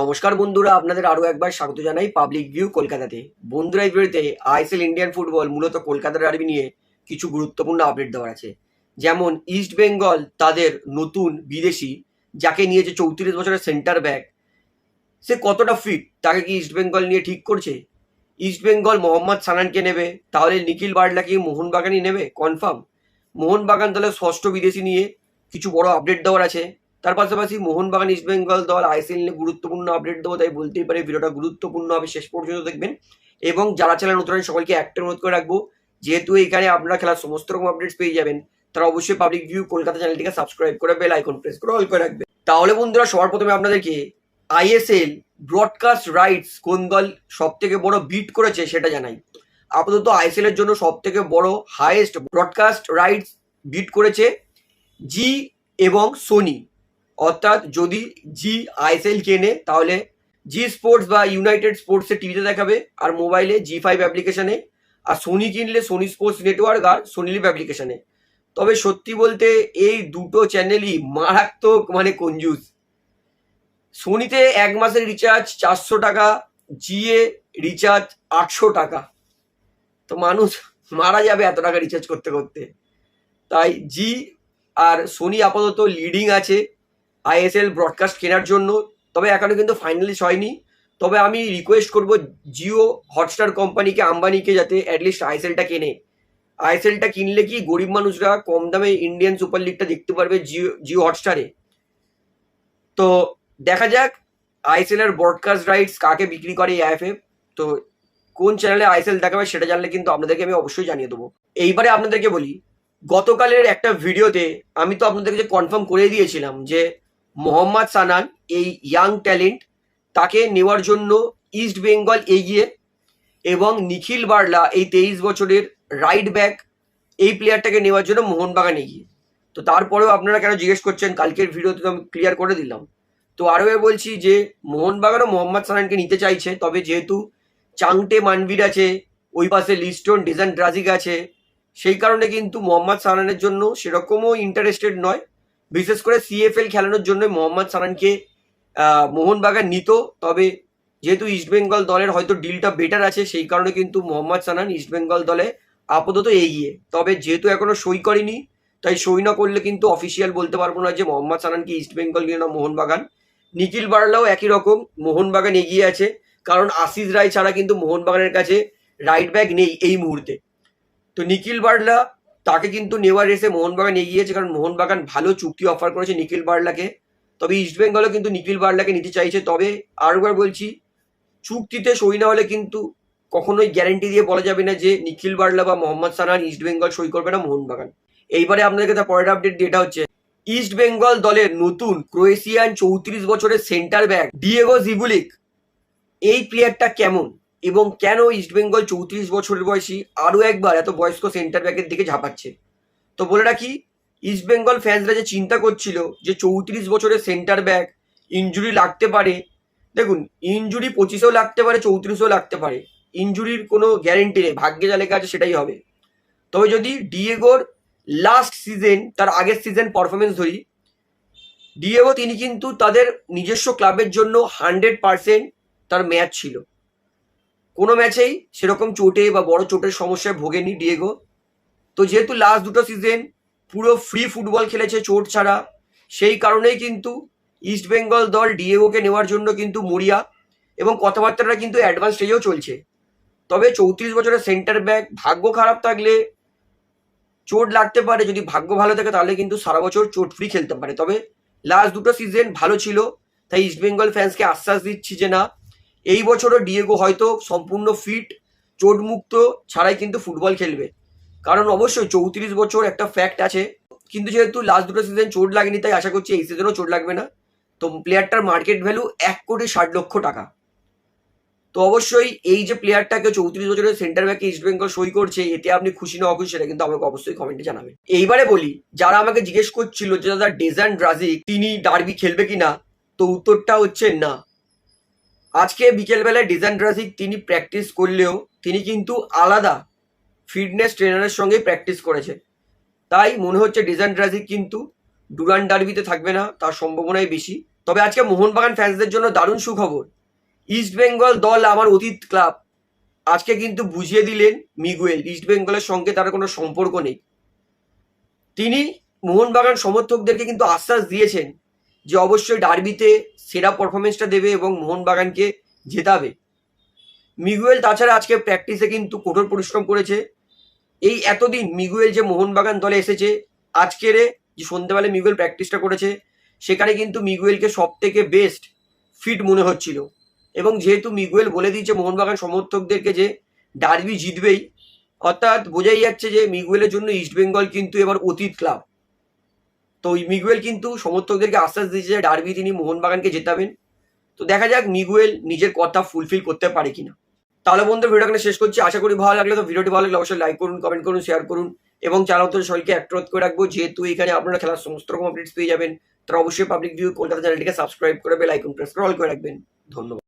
নমস্কার বন্ধুরা, আপনাদের আরও একবার স্বাগত জানাই পাবলিক ভিউ কলকাতাতে। বন্ধুরা, এই ভিডিওতে আইএসএল ইন্ডিয়ান ফুটবল মূলত কলকাতার ডার্বি নিয়ে কিছু গুরুত্বপূর্ণ আপডেট দেওয়ার আছে। যেমন ইস্ট বেঙ্গল তাদের নতুন বিদেশি যাকে নিয়েছে 34 বছরের সেন্টার ব্যাক, সে কতটা ফিট তাকে কি ইস্ট বেঙ্গল নিয়ে ঠিক করছে। ইস্ট বেঙ্গল মোহাম্মদ সানানকে নেবে, তাহলে নিখিল বার্লা কি মোহনবাগানই নেবে কনফার্ম। মোহনবাগান দলের ষষ্ঠ বিদেশি নিয়ে কিছু বড় আপডেট দেওয়ার আছে। তার পাশাপাশি মোহনবাগান ইস্ট বেঙ্গল দল আইএসএল নিয়ে গুরুত্বপূর্ণ আপডেট দেবো, তাই বলতেই পারে ভিডিওটা গুরুত্বপূর্ণ হবে, শেষ পর্যন্ত দেখবেন। এবং যারা চ্যানেল নতুন সকলকে একটা অনুরোধ করে রাখবো, যেহেতু এখানে আপনারা খেলার সমস্ত রকম আপডেটস পেয়ে যাবেন, তারা অবশ্যই পাবলিক ভিউ কলকাতা চ্যানেলটিকে সাবস্ক্রাইব করে বেল আইকন প্রেস করে অল করে রাখবে। তাহলে বন্ধুরা, সবার প্রথমে আপনাদেরকে আইএসএল ব্রডকাস্ট রাইটস কোন দল সব থেকে বড় বিট করেছে সেটা জানাই। আপাতত আইএসএল এর জন্য সব থেকে বড় হাইয়েস্ট ব্রডকাস্ট রাইটস বিট করেছে জি এবং সোনি। অর্থাৎ যদি জি আইএসএল কেনে তাহলে জি স্পোর্টস বা ইউনাইটেড স্পোর্টসের টিভিতে দেখাবে আর মোবাইলে জি5 অ্যাপ্লিকেশনে, আর সোনি কিনলে সোনি স্পোর্টস নেটওয়ার্ক আর সোনি লিভ অ্যাপ্লিকেশনে। তবে সত্যি বলতে এই দুটো চ্যানেলই মারাত্মক কঞ্জুস। সোনিতে এক মাসের রিচার্জ 400 টাকা, জিএ রিচার্জ 800 টাকা। তো মানুষ মারা যাবে এত টাকা রিচার্জ করতে করতে। তাই জি আর সোনি আপাতত লিডিং আছে আইএসএল ব্রডকাস্ট কেনার জন্য। তবে এখনো কিন্তু ফাইনালিশ হয়নি। তবে আমি রিকোয়েস্ট করব জিও হটস্টার কোম্পানিকে, আম্বানিকে, যাতে অ্যাটলিস্ট আইএসএলটা কেনে। আইএসএলটা কিনলে কি গরিব মানুষরা কম দামে ইন্ডিয়ান সুপার লিগটা দেখতে পারবে জিও হটস্টারে। তো দেখা যাক আইএসএল এর ব্রডকাস্ট রাইটস কাকে বিক্রি করে এআইএফএফ। তো কোন চ্যানেলে আইএসএল দেখাবে সেটা জানলে কিন্তু আপনাদেরকে আমি অবশ্যই জানিয়ে দেবো। এইবারে আপনাদেরকে বলি, গতকালের একটা ভিডিওতে আমি তো আপনাদেরকে কনফার্ম করে দিয়েছিলাম যে মোহাম্মদ সানান, এই ইয়াং ট্যালেন্ট, তাকে নেওয়ার জন্য ইস্ট বেঙ্গল এগিয়ে, এবং নিখিল বার্লা এই 23 বছরের রাইট ব্যাক, এই প্লেয়ারটাকে নেওয়ার জন্য মোহনবাগান এগিয়ে। তো তারপরেও আপনারা কেন জিজ্ঞেস করছেন, কালকের ভিডিওতে তো আমি ক্লিয়ার করে দিলাম। তো আরও বলছি যে মোহনবাগানও মোহাম্মদ সানানকে নিতে চাইছে, তবে যেহেতু চাংটে মানবীর আছে, ওই পাশে লিস্টন ডিজান ড্রাজিক আছে, সেই কারণে কিন্তু মোহাম্মদ সানানের জন্য সেরকমও ইন্টারেস্টেড নয়। বিশেষ করে সিএফএল খেলানোর জন্য মোহাম্মদ সানানকে মোহনবাগান নিত। তবে যেহেতু ইস্টবেঙ্গল দলের হয়তো ডিলটা বেটার আছে, সেই কারণে কিন্তু মোহাম্মদ সানান ইস্টবেঙ্গল দলে আপাতত এগিয়ে। তবে যেহেতু এখনো সই করেনি, তাই সই না করলে কিন্তু অফিসিয়াল বলতে পারবো না যে মোহাম্মদ সানানকে ইস্টবেঙ্গল নিয়ে না মোহনবাগান। নিখিল বার্লাও একই রকম, মোহনবাগান এগিয়ে আছে, কারণ আশিস রায় ছাড়া কিন্তু মোহনবাগানের কাছে রাইট ব্যাক নেই এই মুহূর্তে। তো নিখিল বার্লা তাকে কিন্তু নেওয়ার রেসে মোহনবাগান এগিয়েছে, কারণ মোহনবাগান ভালো চুক্তি অফার করেছে নিখিল বার্লাকে। তবে ইস্টবেঙ্গলও কিন্তু নিখিল বার্লাকে নিতে চাইছে। তবে আরেকবার বলছি, চুক্তিতে সই না হলে কিন্তু কখনোই গ্যারেন্টি দিয়ে বলা যাবে না যে নিখিল বার্লা বা মোহাম্মদ সানান ইস্টবেঙ্গল সই করবে না মোহনবাগান। এইবারে আপনাদেরকে তার পরের আপডেট যেটা হচ্ছে, ইস্ট বেঙ্গল দলের নতুন ক্রোয়েশিয়ান 34 বছরের সেন্টার ব্যাক ডিয়েগো জিবুলিক, এই প্লেয়ারটা কেমন এবং কেন ইস্টবেঙ্গল 34 বছরের বয়সী আরও একবার এত বয়স্ক সেন্টার ব্যাকের দিকে ঝাঁপাচ্ছে। তো বলে রাখি, ইস্টবেঙ্গল ফ্যান্সরা যে চিন্তা করছিল যে 34 বছরের সেন্টার ব্যাক ইনজুরি লাগতে পারে, দেখুন ইনজুরি 25ও লাগতে পারে, 34ও লাগতে পারে, ইনজুরির কোনো গ্যারেন্টি নেই, ভাগ্যে যা লেখা আছে সেটাই হবে। তবে যদি ডিয়েগোর লাস্ট সিজন, তার আগের সিজন পারফরমেন্স ধরি, ডিয়েগো তিনি কিন্তু তাদের নিজস্ব ক্লাবের জন্য 100% তার ম্যাচ ছিল। কোনো ম্যাচেই সেরকম চোটে বা বড় চোটের সমস্যায় ভোগেনি ডিয়েগো। তো যেহেতু লাস্ট দুটো সিজন পুরো ফ্রি ফুটবল খেলেছে চোট ছাড়া, সেই কারণেই কিন্তু ইস্টবেঙ্গল দল ডিয়েগোকে নেওয়ার জন্য কিন্তু মরিয়া, এবং কথাবার্তাটা কিন্তু অ্যাডভান্স স্টেজেও চলছে। তবে 34 বছরের সেন্টার ব্যাক, ভাগ্য খারাপ থাকলে চোট লাগতে পারে, যদি ভাগ্য ভালো থাকে তাহলে কিন্তু সারা বছর চোট ফ্রি খেলতে পারে। তবে লাস্ট দুটো সিজন ভালো ছিল, তাই ইস্টবেঙ্গল ফ্যান্সকে আশ্বাস দিচ্ছি যে না, এই বছরও ডিয়েগো হয়তো সম্পূর্ণ ফিট, চোটমুক্ত ছাড়াই কিন্তু ফুটবল খেলবে। কারণ অবশ্যই 34 বছর একটা ফ্যাক্ট আছে, কিন্তু যেহেতু লাস্ট দুটো সিজন চোট লাগেনি, তাই আশা করছি এই সিজনও চোট লাগবে না। তো প্লেয়ারটার মার্কেট ভ্যালু 1,60,00,000 টাকা। তো অবশ্যই এই যে প্লেয়ারটাকে 34 বছরের সেন্টার ব্যাকে ইস্টবেঙ্গল সই করছে, এতে আপনি খুশি না অখুশি সেটা কিন্তু আমাকে অবশ্যই কমেন্টে জানাবেন। এইবারে বলি, যারা আমাকে জিজ্ঞেস করছিল যে দাদা ডেজান ড্রাজিক তিনি ডার্বি খেলবে কিনা, তো উত্তরটা হচ্ছে না। আজকে বিকেলবেলায় ডেজান ড্রাজিক তিনি প্র্যাকটিস করলেও তিনি কিন্তু আলাদা ফিটনেস ট্রেনারের সঙ্গে প্র্যাকটিস করেছে। তাই মনে হচ্ছে ডেজান ড্রাজিক কিন্তু ডুরান্ড ডার্বিতে থাকবে না, তার সম্ভাবনাই বেশি। তবে আজকে মোহনবাগান ফ্যান্সদের জন্য দারুণ সুখবর। ইস্ট বেঙ্গল দল আমার অতীত ক্লাব, আজকে কিন্তু বুঝিয়ে দিলেন মিগুয়েল ইস্ট বেঙ্গলের সঙ্গে তার কোনো সম্পর্ক নেই। তিনি মোহনবাগান সমর্থকদেরকে কিন্তু আশ্বাস দিয়েছেন যে অবশ্যই ডার্বিতে সেরা পারফরমেন্সটা দেবে এবং মোহনবাগানকে জেতাবে। মিগুয়েল তাছাড়া আজকে প্র্যাকটিসে কিন্তু কঠোর পরিশ্রম করেছে। এই এতদিন মিগুয়েল যে মোহনবাগান দলে এসেছে, আজকের যে সন্ধ্যেবেলায় মিগুয়েল প্র্যাকটিসটা করেছে সেখানে কিন্তু মিগুয়েলকে সব থেকে বেস্ট ফিট মনে হচ্ছিল। এবং যেহেতু মিগুয়েল বলে দিয়েছে মোহনবাগান সমর্থকদেরকে যে ডার্বি জিতবেই, অর্থাৎ বোঝাই যাচ্ছে যে মিগুয়েলের জন্য ইস্টবেঙ্গল কিন্তু এবার অতীত ক্লাব। তো ওই মিগুয়েল কিন্তু সমর্থকদেরকে আশ্বাস দিয়েছে যে ডার্বি তিনি মোহনবাগানকে জেতাবেন। তো দেখা যাক মিগুয়েল নিজের কথা ফুলফিল করতে পারে কিনা। তাহলে বন্ধু ভিডিওটা এখানে শেষ করছি। আশা করি ভালো লাগলে, তো ভিডিওটি ভালো লাগলে অবশ্যই লাইক করুন, কমেন্ট করুন, শেয়ার করুন এবং চ্যানেল তো সবাইকে অ্যাক্টিভ করে রাখবো। যেহেতু এখানে আপনারা খেলার সমস্ত রকম আপডেটস পেয়ে যাবেন, তারা অবশ্যই পাবলিক ভিউ কলকাতা চ্যানেলটিকে সাবস্ক্রাইব করে বেল আইকন প্রেস করে অল করে রাখবেন। ধন্যবাদ।